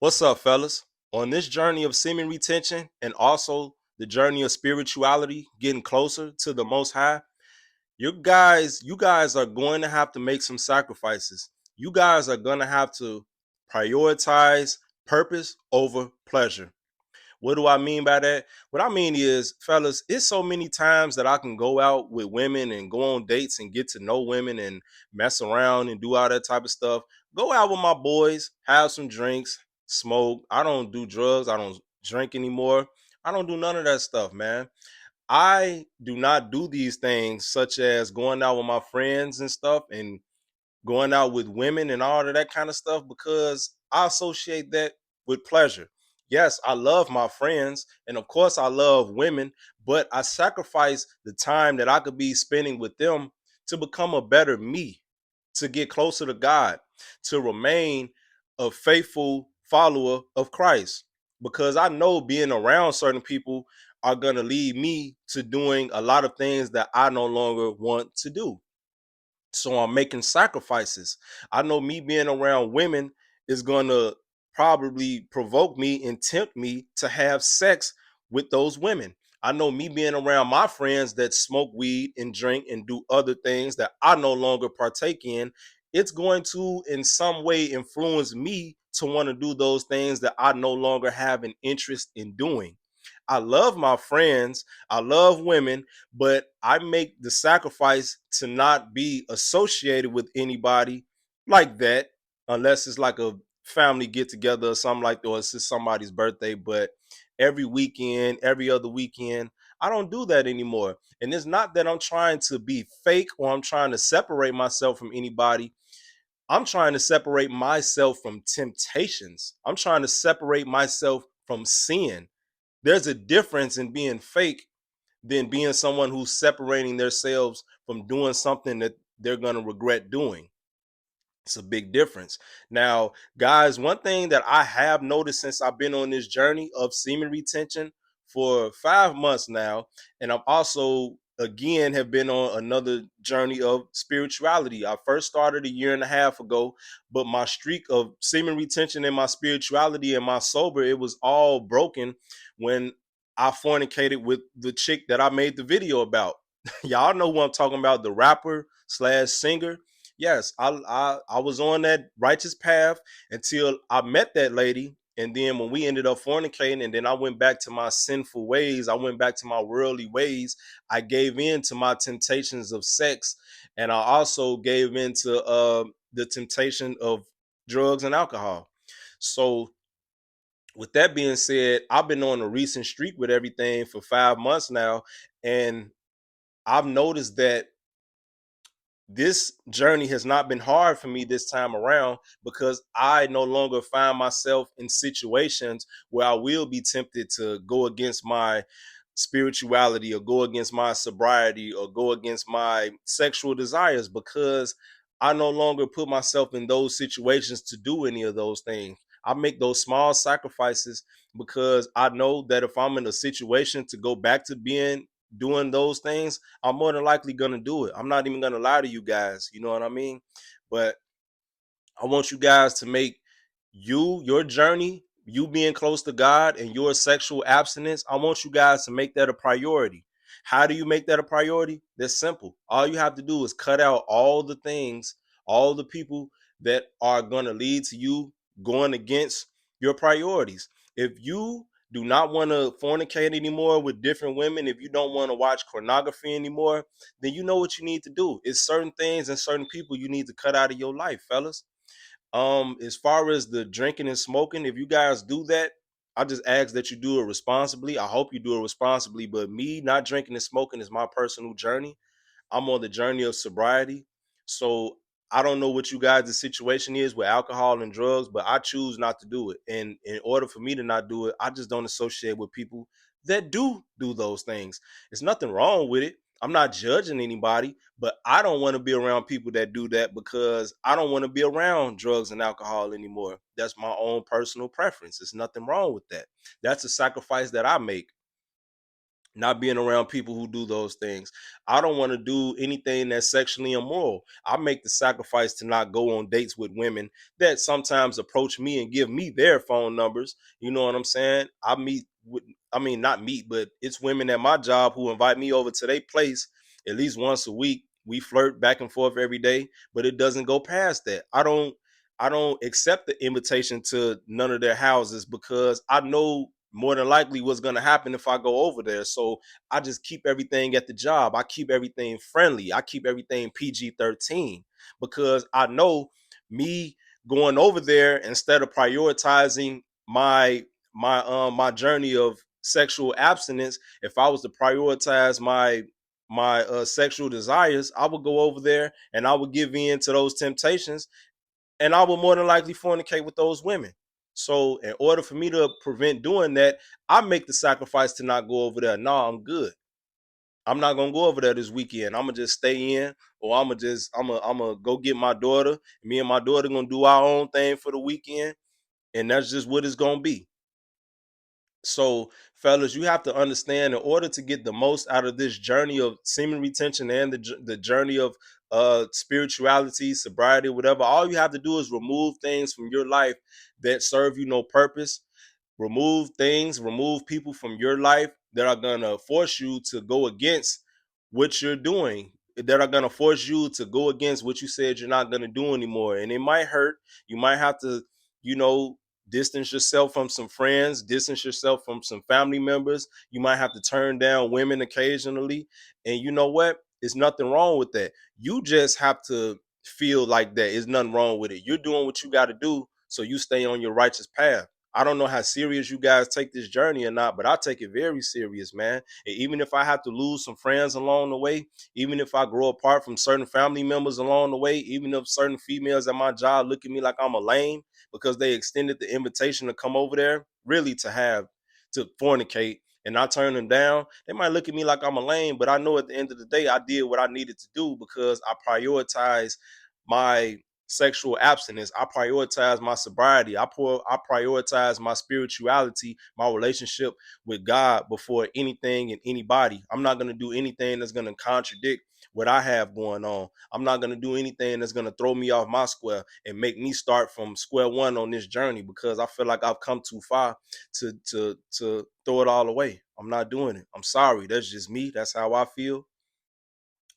What's up, fellas? On this journey of semen retention and also the journey of spirituality, getting closer to the Most High, you guys are going to have to make some sacrifices. You guys are going to have to prioritize purpose over pleasure. What do I mean by that? What I mean is, fellas, it's so many times that I can go out with women and go on dates and get to know women and mess around and do all that type of stuff. Go out with my boys, have some drinks, smoke. I don't do drugs. I don't drink anymore. I don't do none of that stuff, man. I do not do these things such as going out with my friends and stuff and going out with women and all of that kind of stuff because I associate that with pleasure. Yes, I love my friends and of course I love women, but I sacrifice the time that I could be spending with them to become a better me, to get closer to God, to remain a faithful follower of Christ. Because I know being around certain people are going to lead me to doing a lot of things that I no longer want to do. So I'm making sacrifices. I know me being around women is going to probably provoke me and tempt me to have sex with those women. I know me being around my friends that smoke weed and drink and do other things that I no longer partake in, it's going to in some way influence me to want to do those things that I no longer have an interest in doing. I love my friends, I love women, but I make the sacrifice to not be associated with anybody like that unless it's like a family get together or something like that, or it's just somebody's birthday. But every weekend, every other weekend, I don't do that anymore. And it's not that I'm trying to be fake or I'm trying to separate myself from anybody. I'm trying to separate myself from temptations. I'm trying to separate myself from sin. There's a difference in being fake than being someone who's separating themselves from doing something that they're going to regret doing. It's a big difference. Now, guys, one thing that I have noticed since I've been on this journey of semen retention for 5 months now, and I've also again have been on another journey of spirituality. I first started a year and a half ago, but my streak of semen retention and my spirituality and my sober, it was all broken when I fornicated with the chick that I made the video about. Y'all know who I'm talking about, the rapper slash singer. Yes, I was on that righteous path until I met that lady. And then when we ended up fornicating, and then I went back to my sinful ways, I went back to my worldly ways. I gave in to my temptations of sex, and I also gave in to the temptation of drugs and alcohol. So, with that being said, I've been on a recent streak with everything for 5 months now, and I've noticed that this journey has not been hard for me this time around because I no longer find myself in situations where I will be tempted to go against my spirituality or go against my sobriety or go against my sexual desires because I no longer put myself in those situations to do any of those things. I make those small sacrifices because I know that if I'm in a situation to go back to being doing those things, I'm more than likely gonna do it. I'm not even gonna lie to you guys. You know what I mean? But I want you guys to make your journey, you being close to God and your sexual abstinence, I want you guys to make that a priority. How do you make that a priority? That's simple. All you have to do is cut out all the things, all the people that are going to lead to you going against your priorities. If you do not want to fornicate anymore with different women, if you don't want to watch pornography anymore, then you know what you need to do. It's certain things and certain people you need to cut out of your life, fellas. As far as the drinking and smoking, if you guys do that, I just ask that you do it responsibly. I hope you do it responsibly. But me not drinking and smoking is my personal journey. I'm on the journey of sobriety. So I don't know what you guys' situation is with alcohol and drugs, but I choose not to do it. And in order for me to not do it, I just don't associate with people that do those things. There's nothing wrong with it. I'm not judging anybody, but I don't want to be around people that do that because I don't want to be around drugs and alcohol anymore. That's my own personal preference. There's nothing wrong with that. That's a sacrifice that I make. not being around people who do those things. I don't want to do anything that's sexually immoral. I make the sacrifice to not go on dates with women that sometimes approach me and give me their phone numbers. You know what I'm saying? I mean, not meet, but it's women at my job who invite me over to their place at least once a week. We flirt back and forth every day, but it doesn't go past that. I don't accept the invitation to none of their houses because I know more than likely what's going to happen if I go over there. So I just keep everything at the job. I keep everything friendly. I keep everything PG-13 because I know me going over there instead of prioritizing my journey of sexual abstinence. If I was to prioritize my sexual desires, I would go over there and I would give in to those temptations, and I will more than likely fornicate with those women. So, in order for me to prevent doing that, I make the sacrifice to not go over there. No, I'm good. I'm not gonna go over there this weekend. I'm gonna just stay in, or I'm gonna go get my daughter. Me and my daughter gonna do our own thing for the weekend, and that's just what it's gonna be. So, fellas, you have to understand, in order to get the most out of this journey of semen retention and the journey of spirituality, sobriety, whatever, all you have to do is remove things from your life that serve you no purpose. Remove people from your life that are going to force you to go against what you're doing, that are going to force you to go against what you said you're not going to do anymore. And it might hurt. You might have to, you know, distance yourself from some friends, distance yourself from some family members. You might have to turn down women occasionally. And you know what? There's nothing wrong with that. You just have to feel like that. There's nothing wrong with it. You're doing what you got to do so you stay on your righteous path. I don't know how serious you guys take this journey or not, but I take it very serious, man. And even if I have to lose some friends along the way, even if I grow apart from certain family members along the way, even if certain females at my job look at me like I'm a lame because they extended the invitation to come over there, really to fornicate, and I turn them down, they might look at me like I'm a lame, but I know at the end of the day, I did what I needed to do because I prioritize my sexual abstinence. I prioritize my sobriety. I prioritize my spirituality, my relationship with God before anything and anybody. I'm not going to do anything that's going to contradict what I have going on. I'm not going to do anything that's going to throw me off my square and make me start from square one on this journey because I feel like I've come too far to throw it all away. I'm not doing it. I'm sorry. That's just me. That's how I feel.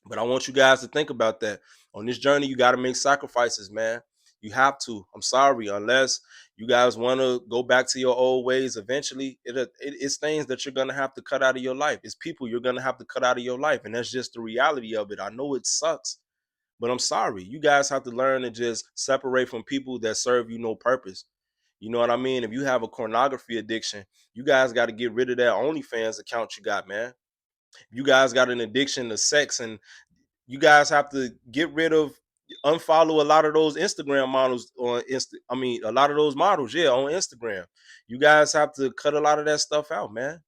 But I want you guys to think about that. On this journey, you got to make sacrifices, man. You have to. I'm sorry. Unless you guys want to go back to your old ways, eventually it's things that you're going to have to cut out of your life. It's people you're going to have to cut out of your life. And that's just the reality of it. I know it sucks, but I'm sorry. You guys have to learn to just separate from people that serve you no purpose. You know what I mean? If you have a pornography addiction, you guys got to get rid of that OnlyFans account you got, man. You guys got an addiction to sex, and you guys have to get rid of, unfollow a lot of those Instagram models on a lot of those models, yeah, on Instagram. You guys have to cut a lot of that stuff out, man.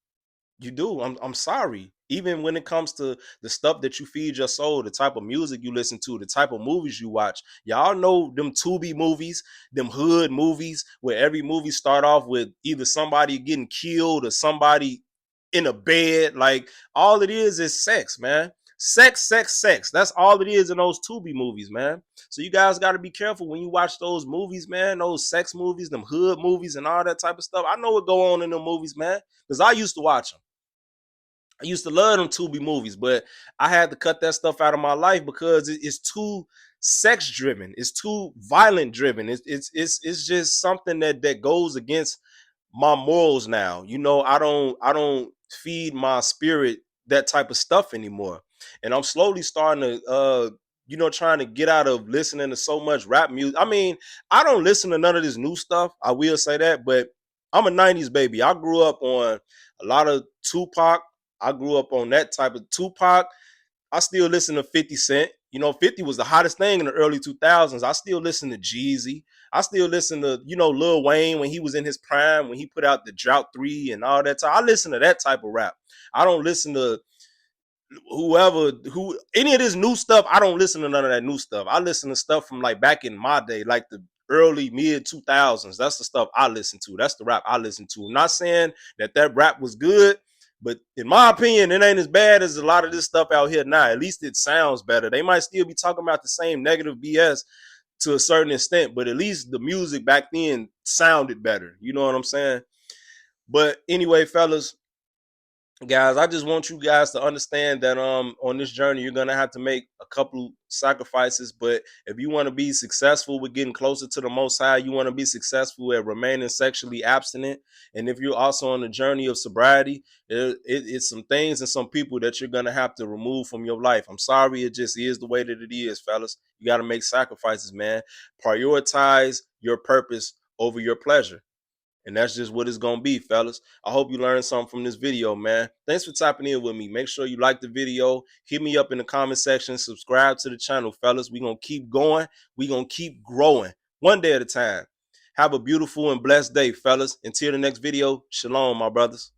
You do. I'm sorry. Even when it comes to the stuff that you feed your soul, the type of music you listen to, the type of movies you watch. Y'all know them Tubi movies, them hood movies, where every movie start off with either somebody getting killed or somebody in a bed. Like, all it is sex, man. Sex, sex, sex. That's all it is in those Tubi movies, man. So you guys got to be careful when you watch those movies, man. Those sex movies, them hood movies, and all that type of stuff. I know what go on in them movies, man, because I used to watch them. I used to love them Tubi movies, but I had to cut that stuff out of my life because it's too sex driven. It's too violent driven. It's just something that goes against my morals now. You know, I don't feed my spirit that type of stuff anymore. And I'm slowly starting to trying to get out of listening to so much rap music. I mean, I don't listen to none of this new stuff. I will say that, but I'm a 90s baby. I grew up on a lot of Tupac. I grew up on that type of Tupac. I still listen to 50 Cent. You know, 50 was the hottest thing in the early 2000s. I still listen to Jeezy. I still listen to, Lil Wayne when he was in his prime, when he put out the Drought 3 and all that. I listen to that type of rap. I don't listen to any of this new stuff. I don't listen to none of that new stuff. I listen to stuff from like back in my day, like the early mid 2000s. That's the stuff I listen to. That's the rap I listen to. I'm not saying that rap was good, But in my opinion, it ain't as bad as a lot of this stuff out here now. At least it sounds better. They might still be talking about the same negative BS to a certain extent, but at least the music back then sounded better. You know what I'm saying? But anyway, fellas, guys, I just want you guys to understand that on this journey you're gonna have to make a couple sacrifices. But if you want to be successful with getting closer to the Most High, you want to be successful at remaining sexually abstinent, and if you're also on the journey of sobriety, it's some things and some people that you're gonna have to remove from your life. I'm sorry, it just is the way that it is, fellas. You got to make sacrifices, man. Prioritize your purpose over your pleasure. And that's just what it's going to be, fellas. I hope you learned something from this video, man. Thanks for tapping in with me. Make sure you like the video. Hit me up in the comment section. Subscribe to the channel, fellas. We're going to keep going. We're going to keep growing one day at a time. Have a beautiful and blessed day, fellas. Until the next video, shalom, my brothers.